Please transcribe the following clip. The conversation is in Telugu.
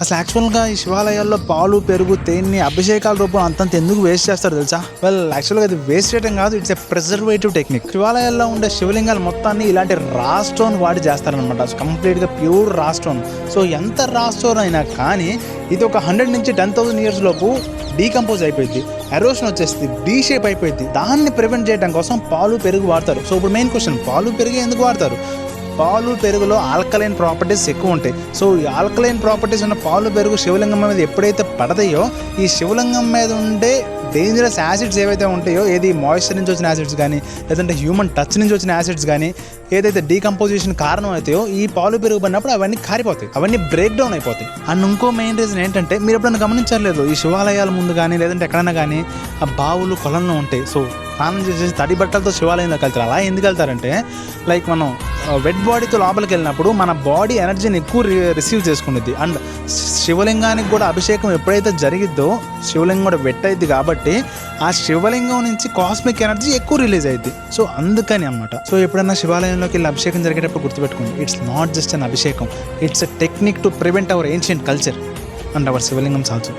అసలు యాక్చువల్గా ఈ శివాలయాల్లో పాలు పెరుగు తేనెని అభిషేకాల రూపం అంతంత ఎందుకు వేస్ట్ చేస్తారు తెలుసా? యాక్చువల్గా అది వేస్ట్ చేయడం కాదు, ఇట్స్ ఎ ప్రిజర్వేటివ్ టెక్నిక్. శివాలయాల్లో ఉండే శివలింగాలు మొత్తాన్ని ఇలాంటి రా స్టోన్ వాడి చేస్తారనమాట, కంప్లీట్గా ప్యూర్ రా స్టోన్. సో ఎంత రా స్టోన్ అయినా కానీ ఇది ఒక 100 నుంచి 10,000 years లోపు డీకంపోజ్ అయిపోయింది, ఎరోషన్ వచ్చేస్తుంది, డీ షేప్ అయిపోయింది. దాన్ని ప్రివెంట్ చేయడం కోసం పాలు పెరుగు వాడతారు. సో ఇప్పుడు మెయిన్ క్వశ్చన్, పాలు పెరుగు ఎందుకు వాడతారు? పాలు పెరుగులో ఆల్కలైన్ ప్రాపర్టీస్ ఎక్కువ ఉంటాయి. సో ఈ ఆల్కలైన్ ప్రాపర్టీస్ ఉన్న పాలు పెరుగు శివలింగం మీద ఎప్పుడైతే పడతాయో ఈ శివలింగం మీద ఉండే డేంజరస్ యాసిడ్స్ ఏవైతే ఉంటాయో, ఏది మాయిశ్చర్ నుంచి వచ్చిన యాసిడ్స్ కానీ లేదంటే హ్యూమన్ టచ్ నుంచి వచ్చిన యాసిడ్స్ కానీ ఏదైతే డీకంపోజిషన్ కారణం అవుతాయో ఈ పాలు పెరుగు పడినప్పుడు అవన్నీ కారిపోతాయి, అవన్నీ బ్రేక్ డౌన్ అయిపోతాయి. అండ్ ఇంకో మెయిన్ రీజన్ ఏంటంటే, మీరు ఎప్పుడైనా గమనించలేదు, ఈ శివాలయాల ముందు కానీ లేదంటే ఎక్కడైనా కానీ ఆ బావులు కొలంలో ఉంటాయి. సో స్నానం చేసేసి తడి బట్టలతో శివాలయంలోకి వెళ్తారు. అలా ఎందుకు వెళ్తారంటే, లైక్ మనం వెట్ బాడీతో లోపలికి వెళ్ళినప్పుడు మన బాడీ ఎనర్జీని ఎక్కువ రిసీవ్ చేసుకునేది. అండ్ శివలింగానికి కూడా అభిషేకం ఎప్పుడైతే జరిగిద్దో శివలింగం కూడా వెట్ అయింది కాబట్టి ఆ శివలింగం నుంచి కాస్మిక్ ఎనర్జీ ఎక్కువ రిలీజ్ అయింది. సో అందుకని అన్నమాట. సో ఎప్పుడైనా శివాలయంలోకి వెళ్ళి అభిషేకం జరిగేటప్పుడు గుర్తుపెట్టుకోండి, ఇట్స్ నాట్ జస్ట్ అన్ అభిషేకం, it's a technique to prevent our ancient culture and hour శివలింగం ఆల్సో.